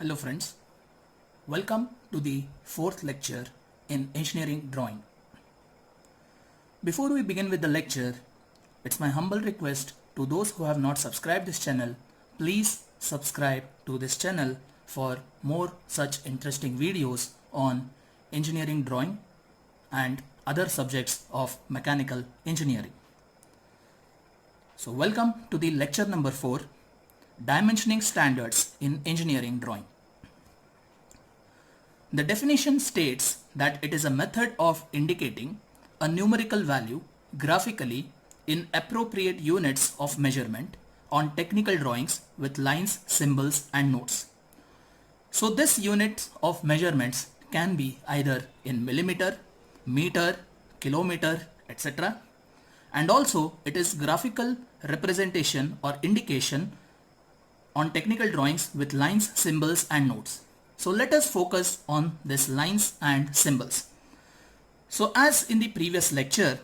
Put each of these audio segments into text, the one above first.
Hello friends, welcome to the fourth lecture in engineering drawing. Before we begin with the lecture, it's my humble request to those who have not subscribed this channel, please subscribe to this channel for more such interesting videos on engineering drawing and other subjects of mechanical engineering. So welcome to the lecture number 4, Dimensioning Standards in Engineering Drawing. The definition states that it is a method of indicating a numerical value graphically in appropriate units of measurement on technical drawings with lines, symbols and notes. So this unit of measurements can be either in millimeter, meter, kilometer, etc. And also it is graphical representation or indication on technical drawings with lines, symbols and notes. So let us focus on these lines and symbols. So as in the previous lecture,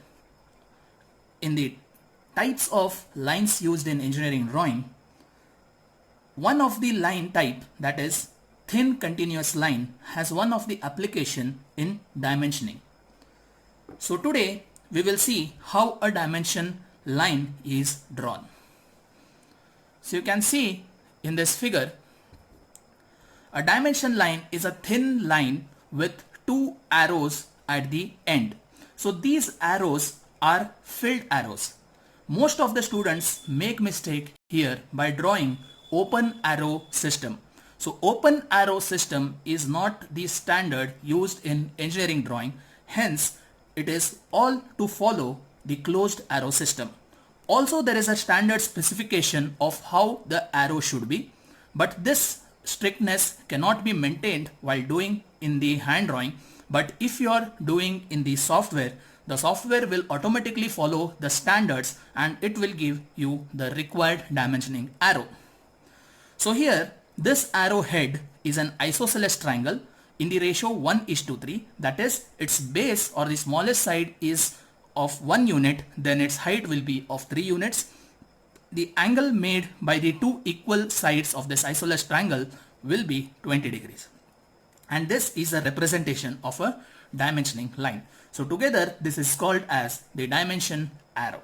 in the types of lines used in engineering drawing, one of the line type, that is thin continuous line, has one of the application in dimensioning. So today we will see how a dimension line is drawn. So you can see in this figure, a dimension line is a thin line with two arrows at the end. So these arrows are filled arrows. Most of the students make mistake here by drawing open arrow system. So open arrow system is not the standard used in engineering drawing. Hence, it is all to follow the closed arrow system. Also, there is a standard specification of how the arrow should be, but this strictness cannot be maintained while doing in the hand drawing. But if you are doing in the software will automatically follow the standards and it will give you the required dimensioning arrow. So here this arrow head is an isosceles triangle in the ratio 1:3, that is its base or the smallest side is of 1 unit, then its height will be of 3 units. The angle made by the two equal sides of this isosceles triangle will be 20 degrees. And this is a representation of a dimensioning line. So together this is called as the dimension arrow.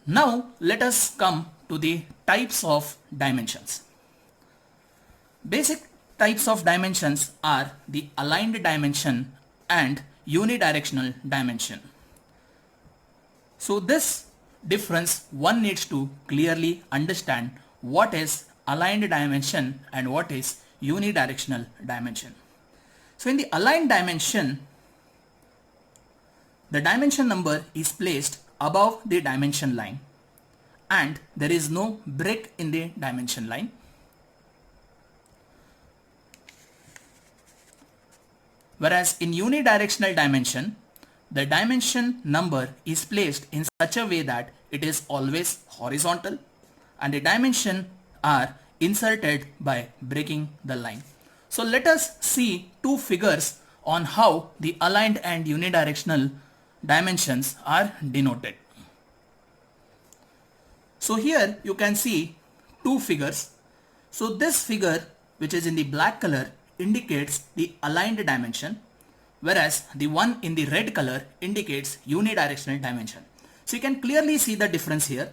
Now let us come to the types of dimensions. Basic types of dimensions are the aligned dimension and unidirectional dimension. So this difference one needs to clearly understand what is aligned dimension and what is unidirectional dimension. So in the aligned dimension, the dimension number is placed above the dimension line and there is no break in the dimension line. Whereas in unidirectional dimension, the dimension number is placed in such a way that it is always horizontal and the dimension are inserted by breaking the line. So let us see two figures on how the aligned and unidirectional dimensions are denoted. So here you can see two figures. So this figure, which is in the black color, indicates the aligned dimension, whereas the one in the red color indicates unidirectional dimension. So you can clearly see the difference here.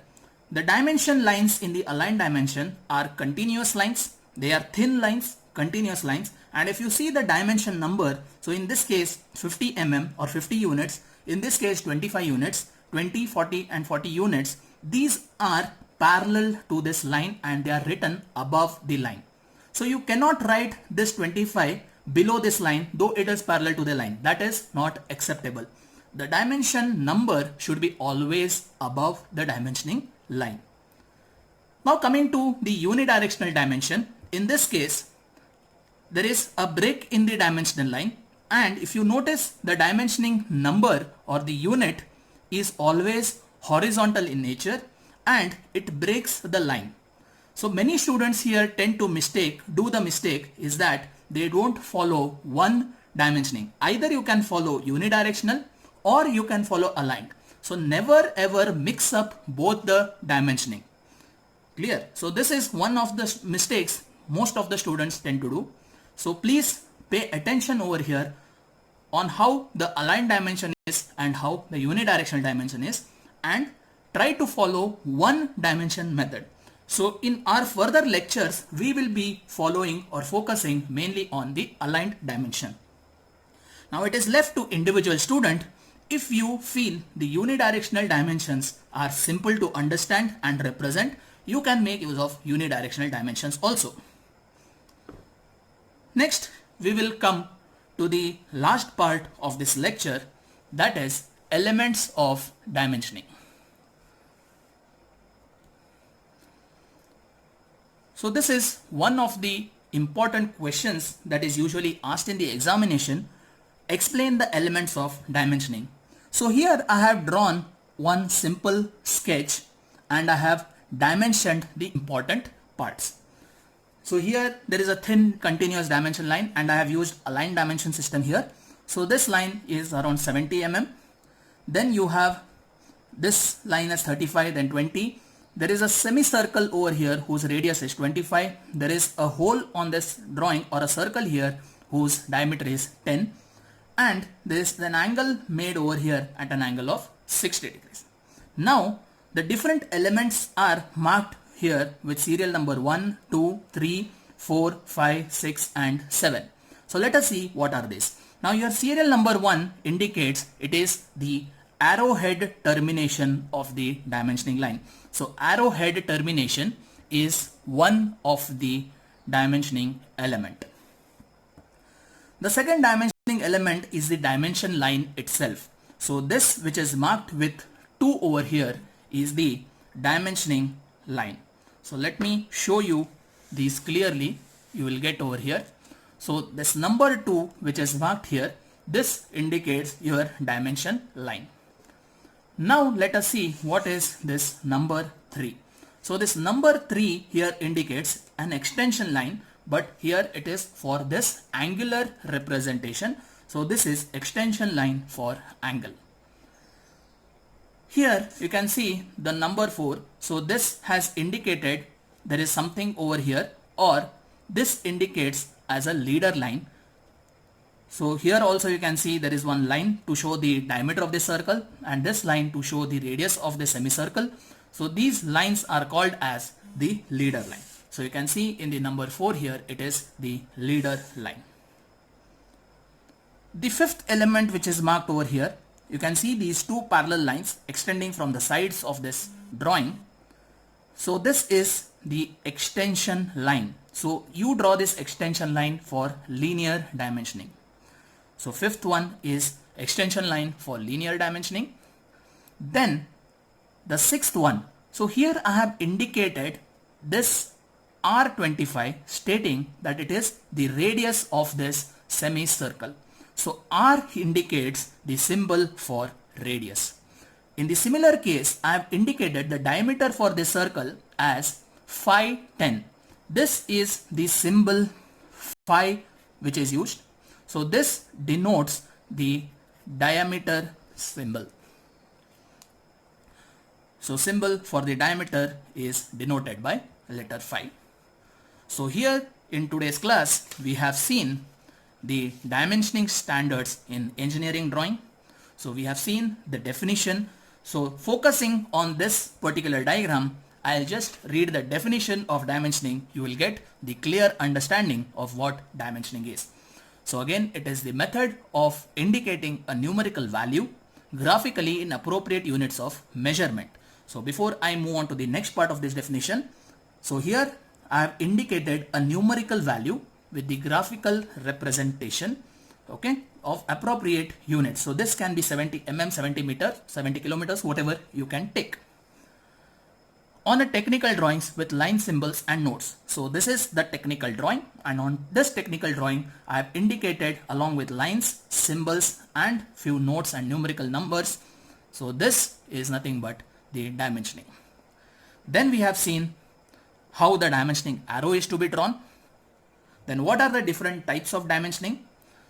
The dimension lines in the aligned dimension are continuous lines. They are thin lines, continuous lines. And if you see the dimension number, so in this case 50 mm or 50 units, in this case 25 units, 20, 40 and 40 units, these are parallel to this line and they are written above the line. So you cannot write this 25 below this line though it is parallel to the line. That is not acceptable. The dimension number should be always above the dimensioning line. Now coming to the unidirectional dimension, in this case there is a break in the dimensional line, and if you notice the dimensioning number or the unit is always horizontal in nature and it breaks the line. So many students here tend to do the mistake is that they don't follow one dimensioning. Either you can follow unidirectional or you can follow aligned. So never ever mix up both the dimensioning. Clear? So this is one of the mistakes most of the students tend to do. So please pay attention over here on how the aligned dimension is and how the unidirectional dimension is, and try to follow one dimension method. So in our further lectures, we will be following or focusing mainly on the aligned dimension. Now it is left to individual student. If you feel the unidirectional dimensions are simple to understand and represent, you can make use of unidirectional dimensions also. Next, we will come to the last part of this lecture, that is elements of dimensioning. So this is one of the important questions that is usually asked in the examination. Explain the elements of dimensioning. So here I have drawn one simple sketch and I have dimensioned the important parts. So here there is a thin continuous dimension line and I have used aligned dimension system here. So this line is around 70 mm. Then you have this line as 35, then 20. There is a semicircle over here whose radius is 25. There is a hole on this drawing or a circle here whose diameter is 10. And there is an angle made over here at an angle of 60 degrees. Now the different elements are marked here with serial number 1, 2, 3, 4, 5, 6 and 7. So let us see what are these. Now your serial number 1 indicates it is the arrowhead termination of the dimensioning line. So arrowhead termination is one of the dimensioning element. The second dimensioning element is the dimension line itself. So this which is marked with 2 over here is the dimensioning line. So let me show you these clearly. You will get over here. So this number 2 which is marked here, this indicates your dimension line. Now let us see what is this number 3. So this number 3 here indicates an extension line, but here it is for this angular representation. So this is extension line for angle. Here you can see the number 4. So this has indicated there is something over here, or this indicates as a leader line. So here also you can see there is one line to show the diameter of the circle and this line to show the radius of the semicircle. So these lines are called as the leader line. So you can see in the number 4 here it is the leader line. The fifth element which is marked over here, you can see these two parallel lines extending from the sides of this drawing. So this is the extension line. So you draw this extension line for linear dimensioning. So fifth one is extension line for linear dimensioning. Then the sixth one. So here I have indicated this R25 stating that it is the radius of this semicircle. So R indicates the symbol for radius. In the similar case, I have indicated the diameter for this circle as phi 10. This is the symbol phi which is used. So this denotes the diameter symbol. So symbol for the diameter is denoted by letter phi. So here in today's class we have seen the dimensioning standards in engineering drawing. So we have seen the definition. So focusing on this particular diagram, I'll just read the definition of dimensioning. You will get the clear understanding of what dimensioning is. So again, it is the method of indicating a numerical value graphically in appropriate units of measurement. So before I move on to the next part of this definition, so here I have indicated a numerical value with the graphical representation, okay, of appropriate units. So this can be 70 mm, 70 meter, 70 kilometers, whatever you can take. On a technical drawings with line symbols and notes. So this is the technical drawing, and on this technical drawing I have indicated along with lines, symbols and few notes and numerical numbers. So this is nothing but the dimensioning. Then we have seen how the dimensioning arrow is to be drawn. Then what are the different types of dimensioning?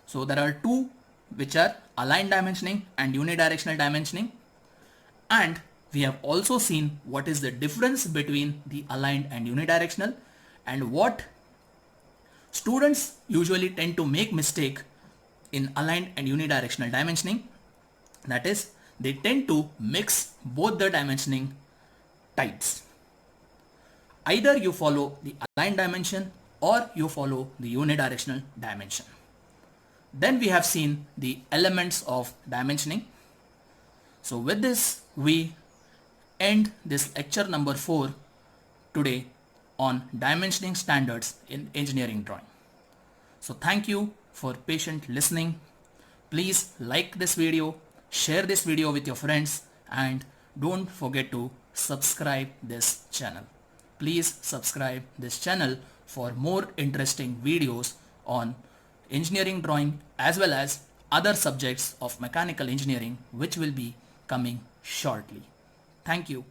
So there are two, which are aligned dimensioning and unidirectional dimensioning. And we have also seen what is the difference between the aligned and unidirectional, and what Students usually tend to make mistake in aligned and unidirectional dimensioning. That is, they tend to mix both the dimensioning types. Either you follow the aligned dimension or you follow the unidirectional dimension. Then we have seen the elements of dimensioning. So with this, we end this lecture number 4 today on dimensioning standards in engineering drawing. So thank you for patient listening. Please like this video, share this video with your friends, and don't forget to subscribe this channel. Please subscribe this channel for more interesting videos on engineering drawing as well as other subjects of mechanical engineering which will be coming shortly. Thank you.